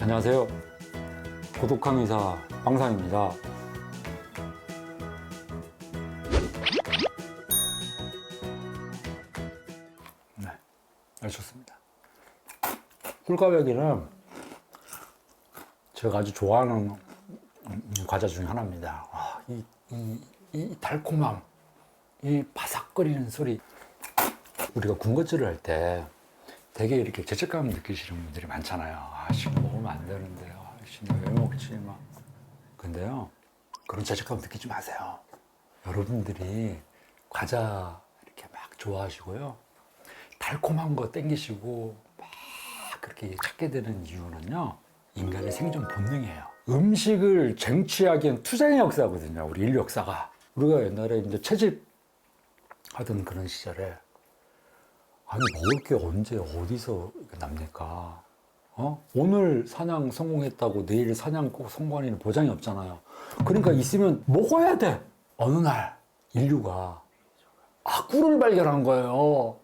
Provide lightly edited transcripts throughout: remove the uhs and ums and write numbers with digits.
안녕하세요. 고독한 의사 황상입니다. 네, 좋습니다. 꿀꽈배기는 제가 아주 좋아하는 과자 중에 하나입니다. 이 달콤함, 이 바삭거리는 소리. 우리가 군것질을 할 때 되게 이렇게 죄책감 느끼시는 분들이 많잖아요. 지금 먹으면 안 되는데요. 왜 먹지? 막. 근데요, 그런 죄책감 느끼지 마세요. 여러분들이 과자 이렇게 막 좋아하시고요. 달콤한 거 땡기시고 막 그렇게 찾게 되는 이유는요, 인간의 생존 본능이에요. 음식을 쟁취하기엔 투쟁의 역사거든요. 우리 인류 역사가. 우리가 옛날에 이제 채집 하던 그런 시절에 먹을 게 언제 어디서 납니까? 오늘 사냥 성공했다고 내일 사냥 꼭 성공하는 보장이 없잖아요. 그러니까 있으면 먹어야 돼. 어느 날 인류가 꿀을 발견한 거예요. 뭐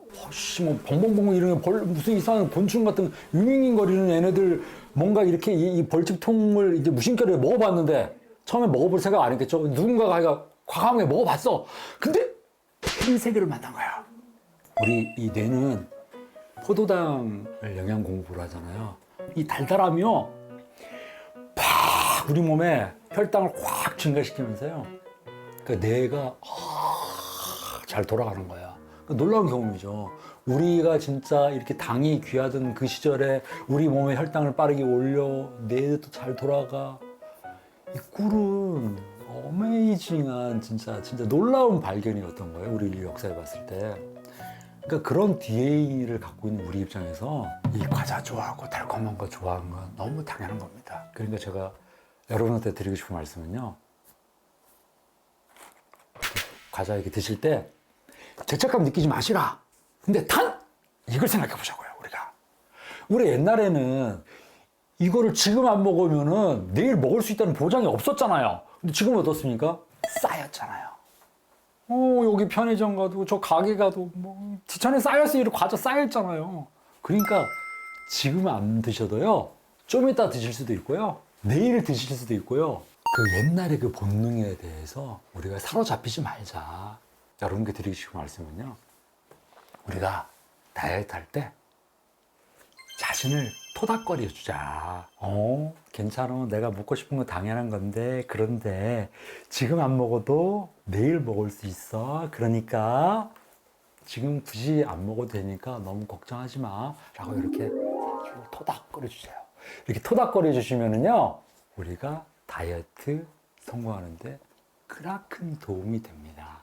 벙벙벙 이런 무슨 이상한 곤충 같은 윙윙거리는 얘네들 뭔가 이렇게 이 벌집통을 이제 무심결에 먹어봤는데 처음에 먹어볼 생각 안 했겠죠. 누군가가 과감하게 먹어봤어. 근데 흰세계를 만난 거야. 우리 이 뇌는 포도당을 영양 공부를 하잖아요. 이 달달함이요, 팍 우리 몸에 혈당을 확 증가시키면서요, 그러니까 뇌가 잘 돌아가는 거야. 놀라운 경험이죠. 우리가 진짜 이렇게 당이 귀하던 그 시절에 우리 몸의 혈당을 빠르게 올려 뇌도 잘 돌아가. 이 꿀은 어메이징한 진짜 놀라운 발견이었던 거예요. 우리 인류 역사에 봤을 때. 그러니까 그런 DNA를 갖고 있는 우리 입장에서 이 과자 좋아하고 달콤한 거 좋아하는 건 너무 당연한 겁니다. 그러니까 제가 여러분한테 드리고 싶은 말씀은요, 과자 이렇게 드실 때 죄책감 느끼지 마시라. 근데 이걸 생각해 보자고요. 우리 옛날에는 이거를 지금 안 먹으면은 내일 먹을 수 있다는 보장이 없었잖아요. 근데 지금은 어떻습니까? 쌓였잖아요. 여기 편의점 가도 저 가게 가도 뭐 지천에 쌓였어요. 이렇게 과자 쌓여있잖아요. 그러니까 지금 안 드셔도요, 좀 이따 드실 수도 있고요, 내일 드실 수도 있고요, 그 옛날의 그 본능에 대해서 우리가 사로잡히지 말자. 여러분께 드리고 싶은 말씀은요, 우리가 다이어트 할 때 자신을 토닥거려 주자. 괜찮아. 내가 먹고 싶은 거 당연한 건데, 그런데 지금 안 먹어도 내일 먹을 수 있어. 그러니까 지금 굳이 안 먹어도 되니까 너무 걱정하지 마. 라고 이렇게 토닥거려 주세요. 이렇게 토닥거려 주시면은요, 우리가 다이어트 성공하는데 크나큰 도움이 됩니다.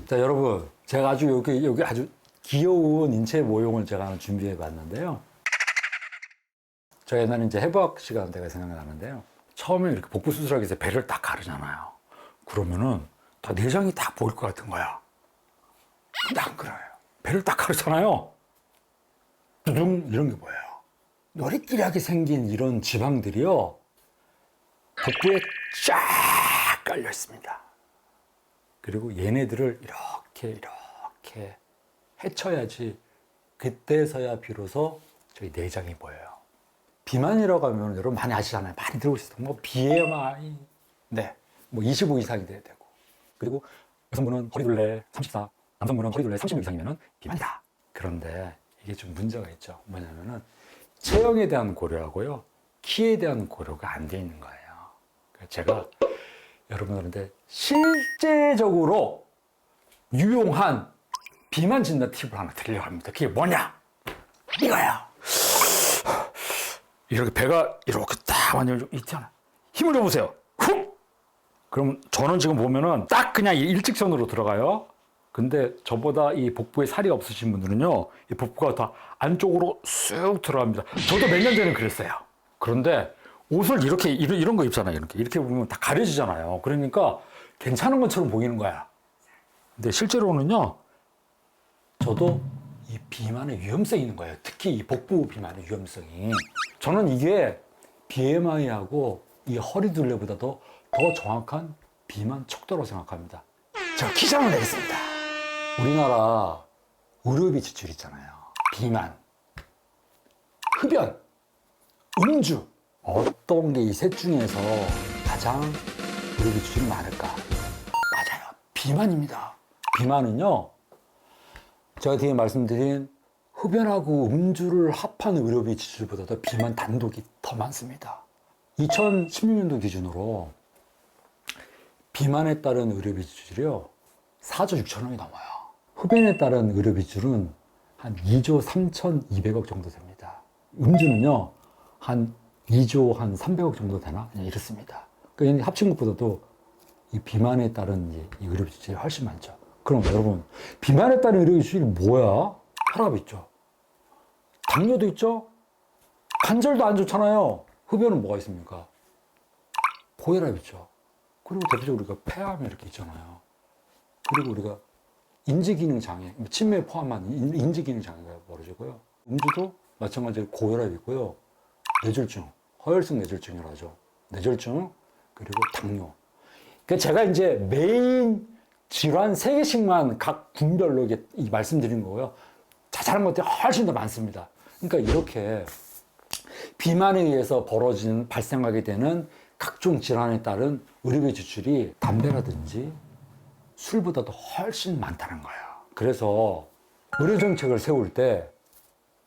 자, 여러분, 제가 아주 여기 아주 귀여운 인체 모형을 제가 하나 준비해 봤는데요. 저 옛날에 이제 해부학 시간 때가 생각이 나는데요. 처음에 이렇게 복부 수술하기 위해서 배를 딱 가르잖아요. 그러면은 다 내장이 다 보일 것 같은 거야. 근데 안 그래요. 배를 딱 가르잖아요. 두둥 이런 게 보여요. 노리끼리하게 생긴 이런 지방들이요, 복부에 쫙 깔려 있습니다. 그리고 얘네들을 이렇게 헤쳐야지 그때서야 비로소 저희 내장이 보여요. 비만이라고 하면 여러분 많이 아시잖아요. 많이 들어보셨을 텐데, BMI, 뭐 25 이상이 돼야 되고, 그리고 여성분은 허리둘레 34, 남성분은 허리둘레 36 이상이면 비만이다. 그런데 이게 좀 문제가 있죠. 뭐냐면은 체형에 대한 고려하고요, 키에 대한 고려가 안 돼 있는 거예요. 제가 여러분들한테 실제적으로 유용한 비만 진단 팁을 하나 드리려고 합니다. 그게 뭐냐? 이거예요. 이렇게 배가 이렇게 딱 완전 있잖아. 힘을 줘보세요. 훅! 그럼 저는 지금 보면은 딱 그냥 일직선으로 들어가요. 근데 저보다 이 복부에 살이 없으신 분들은요, 이 복부가 다 안쪽으로 쑥 들어갑니다. 저도 몇 년 전에 그랬어요. 그런데 옷을 이런 거 입잖아요. 이렇게 보면 다 가려지잖아요. 그러니까 괜찮은 것처럼 보이는 거야. 근데 실제로는요, 저도 이 비만의 위험성이 있는 거예요. 특히 이 복부 비만의 위험성이. 저는 이게 BMI하고 이 허리둘레보다도 더 정확한 비만 척도라고 생각합니다. 제가 기장을 내겠습니다. 우리나라 의료비 지출 있잖아요. 비만, 흡연, 음주, 어떤 게 이 셋 중에서 가장 의료 비출이 많을까? 맞아요. 비만입니다. 비만은요, 제가 뒤에 말씀드린 흡연하고 음주를 합한 의료비 지출보다도 비만 단독이 더 많습니다. 2016년도 기준으로 비만에 따른 의료비 지출이요 4조 6천억이 넘어요. 흡연에 따른 의료비 지출은 한 2조 3,200억 정도 됩니다. 음주는요 한 2조 한 300억 정도 되나? 그냥 이렇습니다. 그러니까 합친 것보다도 이 비만에 따른 이 의료비 지출이 훨씬 많죠. 그럼 여러분, 비만에 따른 의료비 지출이 뭐야? 혈압 있죠. 당뇨도 있죠. 관절도 안 좋잖아요. 흡연은 뭐가 있습니까? 고혈압 있죠. 그리고 대표적으로 우리가 폐암 이렇게 있잖아요. 그리고 우리가 인지기능 장애, 치매 포함한 인지기능 장애가 벌어지고요. 음주도 마찬가지로 고혈압이 있고요. 뇌졸중, 허혈성 뇌졸중이라고 하죠. 뇌졸중, 그리고 당뇨. 그러니까 제가 이제 메인 질환 3개씩만 각 군별로 말씀드린 거고요. 자잘한 것들이 훨씬 더 많습니다. 그러니까 이렇게 비만에 의해서 발생하게 되는 각종 질환에 따른 의료비 지출이 담배라든지 술보다도 훨씬 많다는 거예요. 그래서 의료정책을 세울 때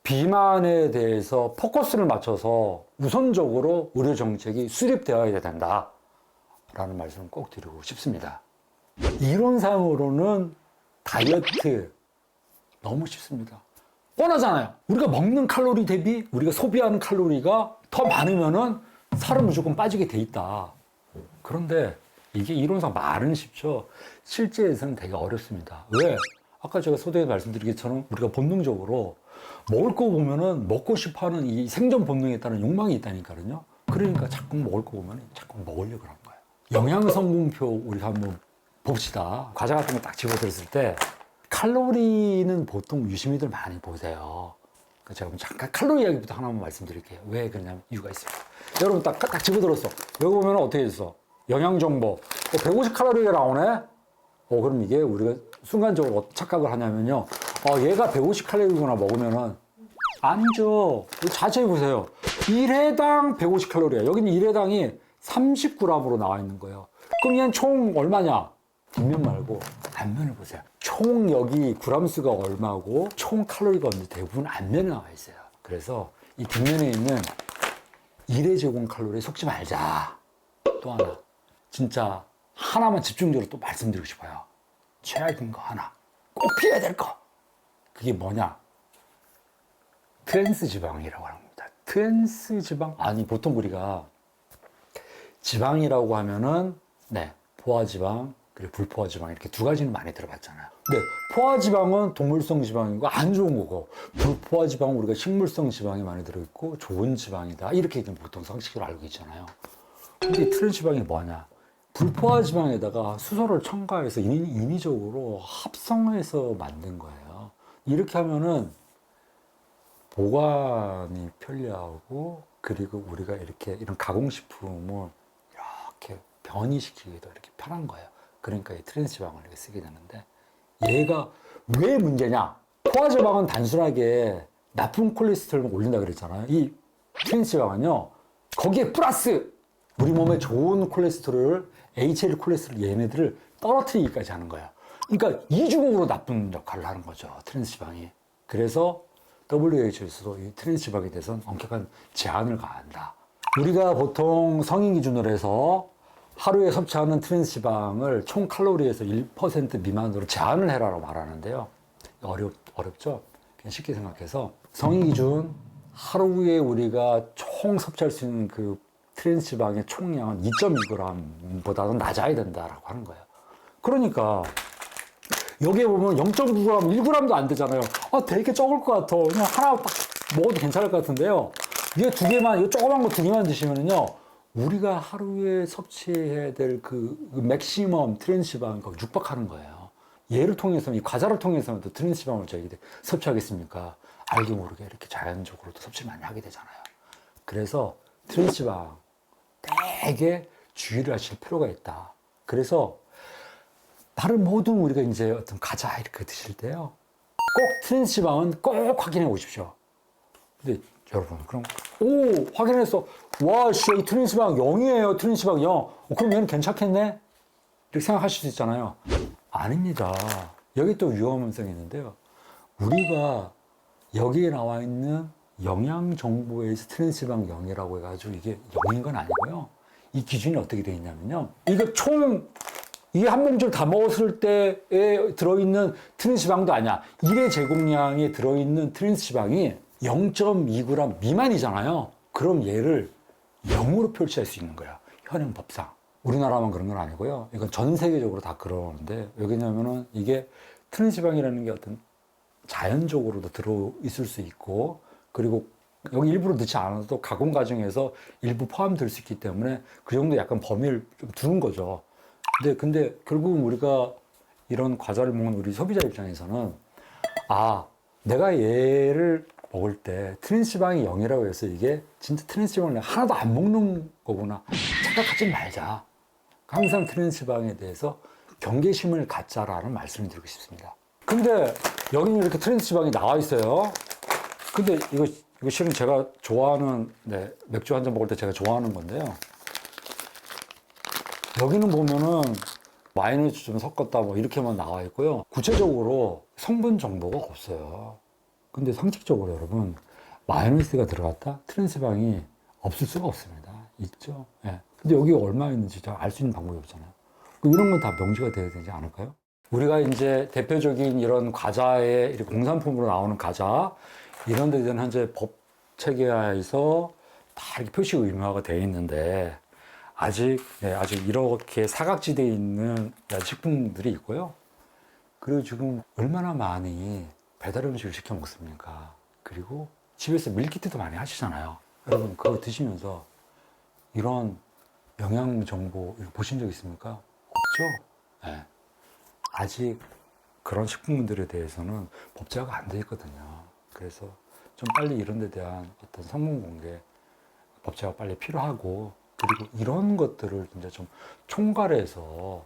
비만에 대해서 포커스를 맞춰서 우선적으로 의료정책이 수립되어야 된다 라는 말씀을 꼭 드리고 싶습니다. 이론상으로는 다이어트 너무 쉽습니다. 뻔하잖아요. 우리가 먹는 칼로리 대비 우리가 소비하는 칼로리가 더 많으면은 살은 무조건 빠지게 돼 있다. 그런데 이게 이론상 말은 쉽죠. 실제에서는 되게 어렵습니다. 왜? 아까 제가 서두에 말씀드린 것처럼 우리가 본능적으로 먹을 거 보면은 먹고 싶어 하는 이 생존 본능에 따른 욕망이 있다니까요. 그러니까 자꾸 먹을 거 보면 자꾸 먹으려고 하는 거예요. 영양성분표 우리가 한번 봅시다. 과자 같은 거 딱 집어들었을 때 칼로리는 보통 유심히들 많이 보세요. 제가 잠깐 칼로리 이야기부터 하나만 말씀드릴게요. 왜 그러냐면 이유가 있어요. 여러분 딱 집어들었어. 여기 보면 어떻게 됐어? 영양정보. 150칼로리가 나오네? 그럼 이게 우리가 순간적으로 착각을 하냐면요. 얘가 150칼로리구나 먹으면은 아니죠. 자세히 보세요. 1회당 150칼로리야. 여기는 1회당이 30g으로 나와 있는 거예요. 그럼 얘는 총 얼마냐? 뒷면 말고 앞면을 보세요. 총 여기 그램수가 얼마고 총 칼로리가 없는데 대부분 앞면에 나와 있어요. 그래서 이 뒷면에 있는 1회 제곱칼로리에 속지 말자. 또 하나, 진짜 하나만 집중적으로 또 말씀드리고 싶어요. 최악인 거 하나, 꼭 피해야 될 거. 그게 뭐냐? 트랜스 지방이라고 합니다. 트랜스 지방. 아니 보통 우리가 지방이라고 하면은 포화지방 그리고 불포화지방 이렇게 두 가지는 많이 들어봤잖아요. 근데 포화지방은 동물성 지방이고 안 좋은 거고, 불포화지방은 우리가 식물성 지방이 많이 들어있고 좋은 지방이다 이렇게 보통 상식으로 알고 있잖아요. 근데 트랜스지방이 뭐냐? 불포화지방에다가 수소를 첨가해서 인위적으로 합성해서 만든 거예요. 이렇게 하면은 보관이 편리하고, 그리고 우리가 이렇게 이런 가공식품을 이렇게 변이시키기도 이렇게 편한 거예요. 그러니까 이 트랜스지방을 이렇게 쓰게 되는데, 얘가 왜 문제냐? 포화지방은 단순하게 나쁜 콜레스테롤을 올린다 그랬잖아요. 이 트랜스지방은요, 거기에 플러스 우리 몸에 좋은 콜레스테롤, HDL 콜레스테롤 얘네들을 떨어뜨리기까지 하는 거예요. 그러니까 이중으로 나쁜 역할을 하는 거죠, 트랜스지방이. 그래서 WHO에서도 이 트랜스지방에 대해서는 엄격한 제한을 가한다. 우리가 보통 성인 기준으로 해서 하루에 섭취하는 트랜스지방을 총 칼로리에서 1% 미만으로 제한을 해라라고 말하는데요. 어렵죠? 그냥 쉽게 생각해서 성인 기준 하루에 우리가 총 섭취할 수 있는 그 트랜스지방의 총량은 2.2g보다는 낮아야 된다라고 하는 거예요. 그러니까 여기에 보면 0.9g, 1g도 안 되잖아요. 되게 적을 것 같아. 그냥 하나 딱 먹어도 괜찮을 것 같은데요. 이게 두 개만, 이 조그만 거 두 개만 드시면은요, 우리가 하루에 섭취해야 될 그 맥시멈 트랜스지방 거의 육박하는 거예요. 얘를 통해서, 이 과자를 통해서는 또 트랜스지방을 저희들이 섭취하겠습니까? 알게 모르게 이렇게 자연적으로도 섭취 많이 하게 되잖아요. 그래서 트랜스지방 되게 주의를 하실 필요가 있다. 그래서 다른 모든 우리가 이제 어떤 과자 이렇게 드실 때요, 꼭 트랜스지방은 꼭 확인해 오십시오. 근데 여러분, 그럼, 오! 확인했어. 와, 씨, 이 트랜스방 0이에요. 트랜스방 0. 그럼 얘는 괜찮겠네? 이렇게 생각하실 수 있잖아요. 아닙니다. 여기 또 위험성이 있는데요. 우리가 여기에 나와 있는 영양 정보에서 트랜스방 0이라고 해가지고 이게 0인 건 아니고요. 이 기준이 어떻게 되어 있냐면요. 이거 이게 한 봉지를 다 먹었을 때에 들어있는 트랜스지방도 아니야. 1회 제공량에 들어있는 트랜스지방이 0.2g 미만이잖아요. 그럼 얘를 0으로 표시할 수 있는 거야. 현행 법상. 우리나라만 그런 건 아니고요. 이건 전 세계적으로 다 그러는데, 왜냐면은 이게 트랜스지방이라는 게 어떤 자연적으로도 들어있을 수 있고, 그리고 여기 일부러 넣지 않아도 가공 과정에서 일부 포함될 수 있기 때문에 그 정도 약간 범위를 좀 두는 거죠. 근데 결국은 우리가 이런 과자를 먹는 우리 소비자 입장에서는, 아, 내가 얘를 먹을 때 트랜스지방이 0이라고 해서 이게 진짜 트랜스지방을 하나도 안 먹는 거구나 착각하지 말자. 항상 트랜스지방에 대해서 경계심을 갖자라는 말씀을 드리고 싶습니다. 근데 여기는 이렇게 트랜스지방이 나와 있어요. 근데 이거 실은 제가 좋아하는, 맥주 한 잔 먹을 때 제가 좋아하는 건데요. 여기는 보면은 마요네즈 좀 섞었다 뭐 이렇게만 나와 있고요. 구체적으로 성분 정보가 없어요. 근데 상식적으로 여러분, 마요네즈가 들어갔다? 트랜스지방이 없을 수가 없습니다. 있죠. 예. 근데 여기 얼마 있는지 알 수 있는 방법이 없잖아요. 이런 건 다 명시가 돼야 되지 않을까요? 우리가 이제 대표적인 이런 과자의 이렇게 공산품으로 나오는 과자, 이런 데 대한 현재 법 체계하에서 다 이렇게 표시 의무화가 되어 있는데, 아직 이렇게 사각지대에 있는 식품들이 있고요. 그리고 지금 얼마나 많이 배달 음식을 시켜 먹습니까? 그리고 집에서 밀키트도 많이 하시잖아요. 여러분, 그거 드시면서 이런 영양 정보 보신 적 있습니까? 없죠? 네. 아직 그런 식품들에 대해서는 법제화가 안 돼 있거든요. 그래서 좀 빨리 이런 데 대한 어떤 성분 공개 법제화가 빨리 필요하고, 그리고 이런 것들을 진짜 좀 총괄해서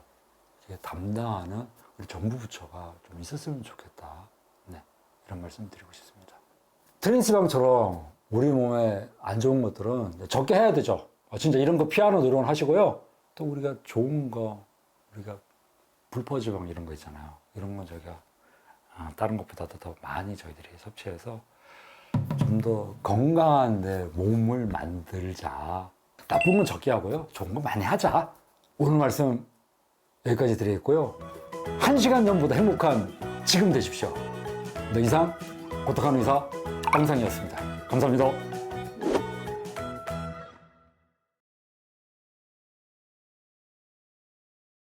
담당하는 우리 정부 부처가 좀 있었으면 좋겠다. 네, 이런 말씀 드리고 싶습니다. 트랜스지방처럼 우리 몸에 안 좋은 것들은 적게 해야 되죠. 진짜 이런 거 피하는 노력을 하시고요. 또 우리가 좋은 거, 우리가 불포지방 이런 거 있잖아요. 이런 건 저희가 다른 것보다도 더 많이 저희들이 섭취해서 좀 더 건강한 내 몸을 만들자. 나쁜 건 적게 하고요. 좋은 건 많이 하자. 오늘 말씀 여기까지 드리겠고요. 1시간 전보다 행복한 지금 되십시오. 네, 이상 고독한 의사 황상이었습니다. 감사합니다.